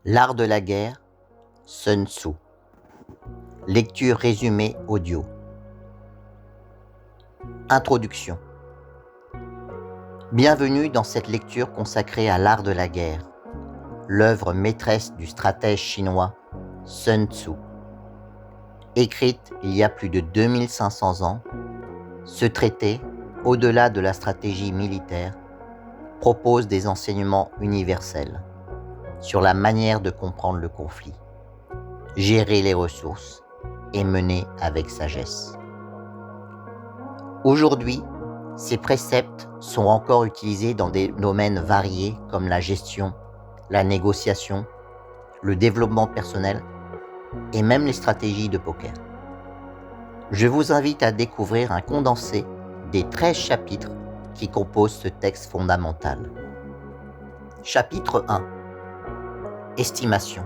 L'art de la guerre, Sun Tzu. Lecture résumée audio. Introduction. Bienvenue dans cette lecture consacrée à l'art de la guerre, l'œuvre maîtresse du stratège chinois Sun Tzu. Écrite il y a plus de 2500 ans, ce traité, au-delà de la stratégie militaire, propose des enseignements universels sur la manière de comprendre le conflit, gérer les ressources et mener avec sagesse. Aujourd'hui, ces préceptes sont encore utilisés dans des domaines variés comme la gestion, la négociation, le développement personnel et même les stratégies de poker. Je vous invite à découvrir un condensé des 13 chapitres qui composent ce texte fondamental. Chapitre 1. Estimation.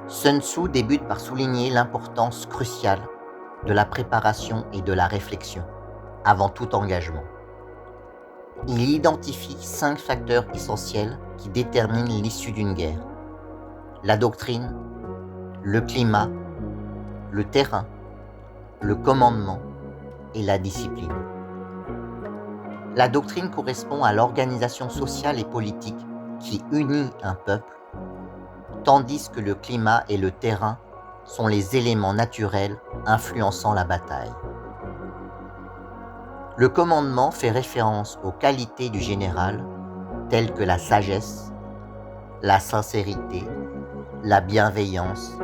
Sun Tzu débute par souligner l'importance cruciale de la préparation et de la réflexion avant tout engagement. Il identifie 5 facteurs essentiels qui déterminent l'issue d'une guerre: la doctrine, le climat, le terrain, le commandement et la discipline. La doctrine correspond à l'organisation sociale et politique qui unit un peuple, tandis que le climat et le terrain sont les éléments naturels influençant la bataille. Le commandement fait référence aux qualités du général, telles que la sagesse, la sincérité, la bienveillance,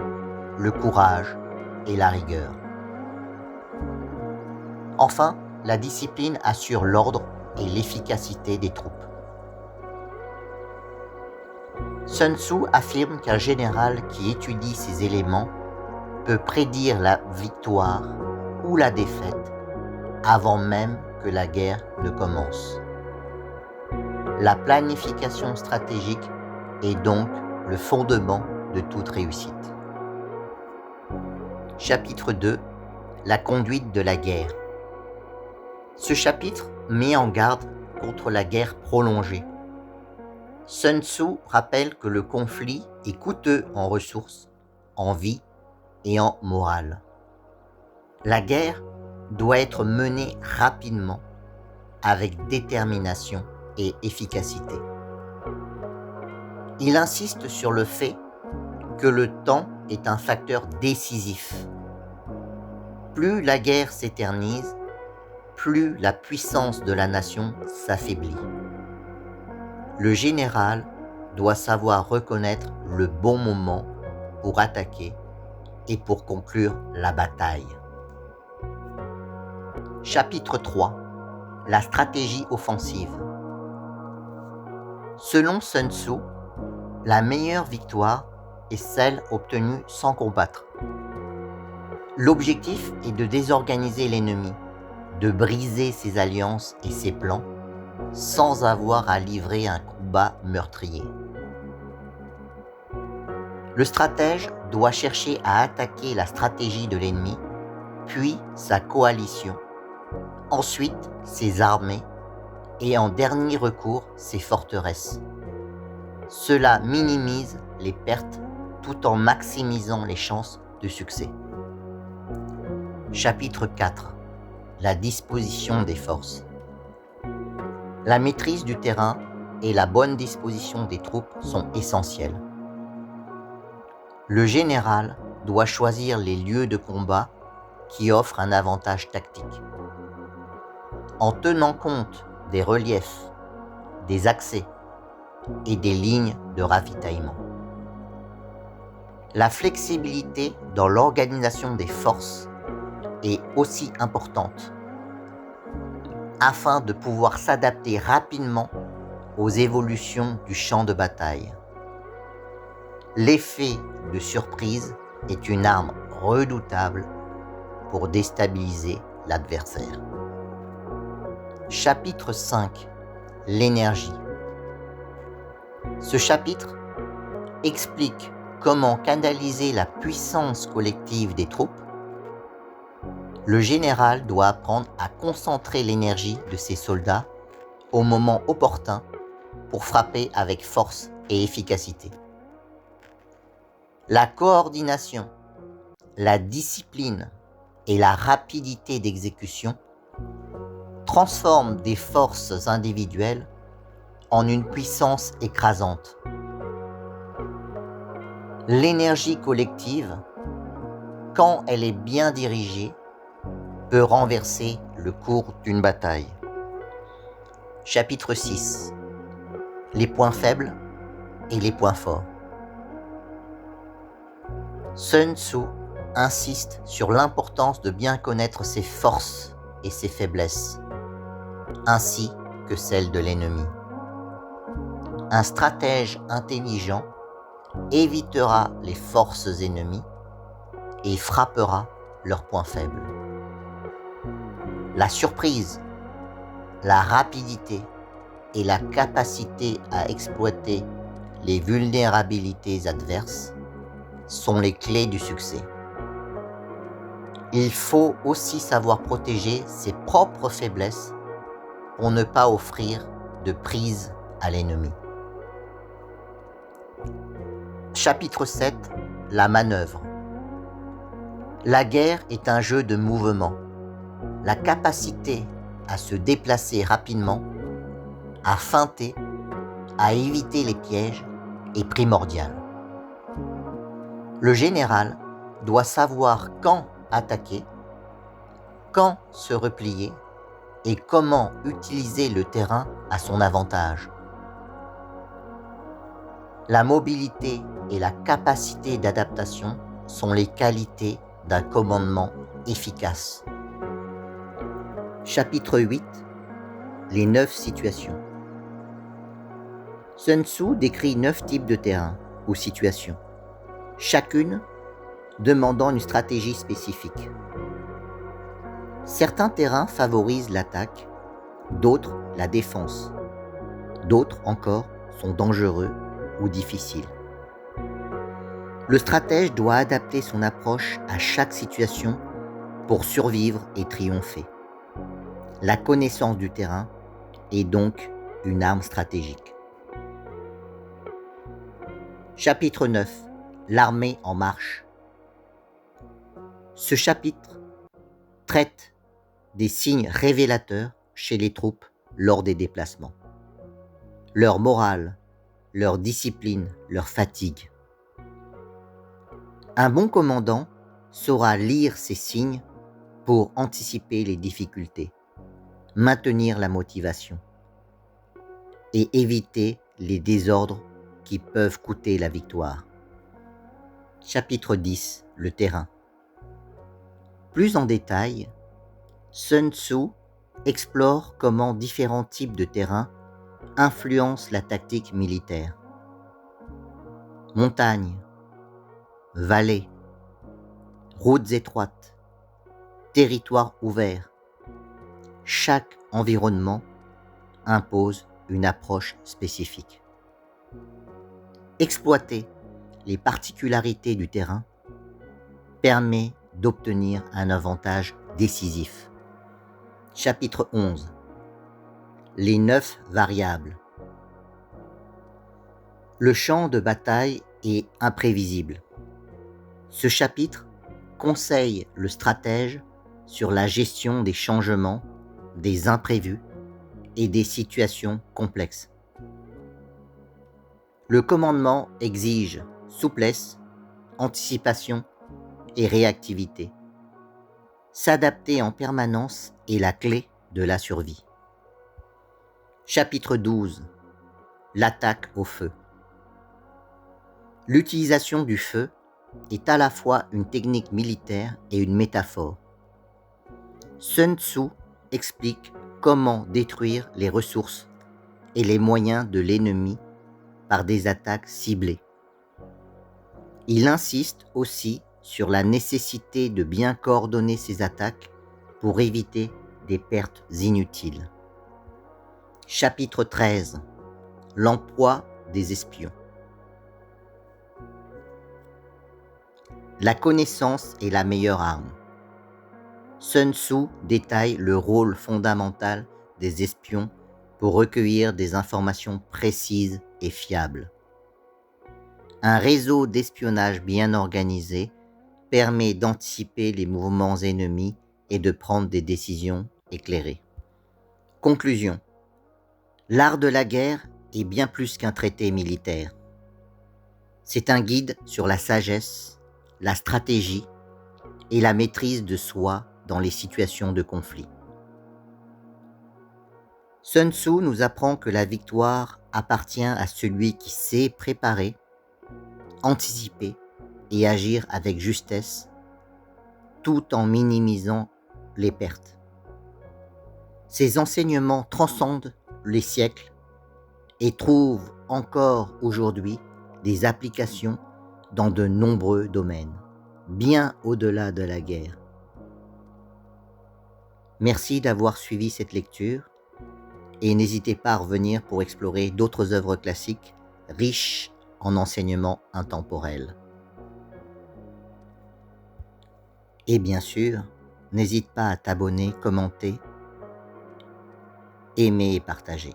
le courage et la rigueur. Enfin, la discipline assure l'ordre et l'efficacité des troupes. Sun Tzu affirme qu'un général qui étudie ces éléments peut prédire la victoire ou la défaite avant même que la guerre ne commence. La planification stratégique est donc le fondement de toute réussite. Chapitre 2. La conduite de la guerre. Ce chapitre met en garde contre la guerre prolongée. Sun Tzu rappelle que le conflit est coûteux en ressources, en vie et en morale. La guerre doit être menée rapidement, avec détermination et efficacité. Il insiste sur le fait que le temps est un facteur décisif. Plus la guerre s'éternise, plus la puissance de la nation s'affaiblit. Le général doit savoir reconnaître le bon moment pour attaquer et pour conclure la bataille. Chapitre 3. La stratégie offensive. Selon Sun Tzu, la meilleure victoire est celle obtenue sans combattre. L'objectif est de désorganiser l'ennemi, de briser ses alliances et ses plans, sans avoir à livrer un combat meurtrier. Le stratège doit chercher à attaquer la stratégie de l'ennemi, puis sa coalition, ensuite ses armées et en dernier recours ses forteresses. Cela minimise les pertes tout en maximisant les chances de succès. Chapitre 4. La disposition des forces. La maîtrise du terrain et la bonne disposition des troupes sont essentielles. Le général doit choisir les lieux de combat qui offrent un avantage tactique. En tenant compte des reliefs, des accès et des lignes de ravitaillement. La flexibilité dans l'organisation des forces est aussi importante afin de pouvoir s'adapter rapidement aux évolutions du champ de bataille. L'effet de surprise est une arme redoutable pour déstabiliser l'adversaire. Chapitre 5. L'énergie. Ce chapitre explique comment canaliser la puissance collective des troupes. Le général doit apprendre à concentrer l'énergie de ses soldats au moment opportun pour frapper avec force et efficacité. La coordination, la discipline et la rapidité d'exécution transforment des forces individuelles en une puissance écrasante. L'énergie collective, quand elle est bien dirigée, peut renverser le cours d'une bataille. Chapitre 6. Les points faibles et les points forts. Sun Tzu insiste sur l'importance de bien connaître ses forces et ses faiblesses, ainsi que celles de l'ennemi. Un stratège intelligent évitera les forces ennemies et frappera leurs points faibles. La surprise, la rapidité et la capacité à exploiter les vulnérabilités adverses sont les clés du succès. Il faut aussi savoir protéger ses propres faiblesses pour ne pas offrir de prise à l'ennemi. Chapitre 7. La manœuvre. La guerre est un jeu de mouvement. La capacité à se déplacer rapidement, à feinter, à éviter les pièges est primordiale. Le général doit savoir quand attaquer, quand se replier et comment utiliser le terrain à son avantage. La mobilité et la capacité d'adaptation sont les qualités d'un commandement efficace. Chapitre 8. Les 9 situations. Sun Tzu décrit 9 types de terrains ou situations, chacune demandant une stratégie spécifique. Certains terrains favorisent l'attaque, d'autres la défense, d'autres encore sont dangereux ou difficiles. Le stratège doit adapter son approche à chaque situation pour survivre et triompher. La connaissance du terrain est donc une arme stratégique. Chapitre 9. L'armée en marche. Ce chapitre traite des signes révélateurs chez les troupes lors des déplacements. Leur morale, leur discipline, leur fatigue. Un bon commandant saura lire ces signes pour anticiper les difficultés, maintenir la motivation et éviter les désordres qui peuvent coûter la victoire. Chapitre 10. Le terrain. Plus en détail, Sun Tzu explore comment différents types de terrains influencent la tactique militaire. Montagnes, vallées, routes étroites, territoires ouverts. Chaque environnement impose une approche spécifique. Exploiter les particularités du terrain permet d'obtenir un avantage décisif. Chapitre 11. Les 9 variables. Le champ de bataille est imprévisible. Ce chapitre conseille le stratège sur la gestion des changements, des imprévus et des situations complexes. Le commandement exige souplesse, anticipation et réactivité. S'adapter en permanence est la clé de la survie. Chapitre 12. L'attaque au feu. L'utilisation du feu est à la fois une technique militaire et une métaphore. Sun Tzu explique comment détruire les ressources et les moyens de l'ennemi par des attaques ciblées. Il insiste aussi sur la nécessité de bien coordonner ces attaques pour éviter des pertes inutiles. Chapitre 13. L'emploi des espions. La connaissance est la meilleure arme. Sun Tzu détaille le rôle fondamental des espions pour recueillir des informations précises et fiables. Un réseau d'espionnage bien organisé permet d'anticiper les mouvements ennemis et de prendre des décisions éclairées. Conclusion. L'art de la guerre est bien plus qu'un traité militaire. C'est un guide sur la sagesse, la stratégie et la maîtrise de soi dans les situations de conflit. Sun Tzu nous apprend que la victoire appartient à celui qui sait préparer, anticiper et agir avec justesse, tout en minimisant les pertes. Ces enseignements transcendent les siècles et trouvent encore aujourd'hui des applications dans de nombreux domaines, bien au-delà de la guerre. Merci d'avoir suivi cette lecture et n'hésitez pas à revenir pour explorer d'autres œuvres classiques riches en enseignements intemporels. Et bien sûr, n'hésite pas à t'abonner, commenter, aimer et partager.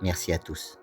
Merci à tous.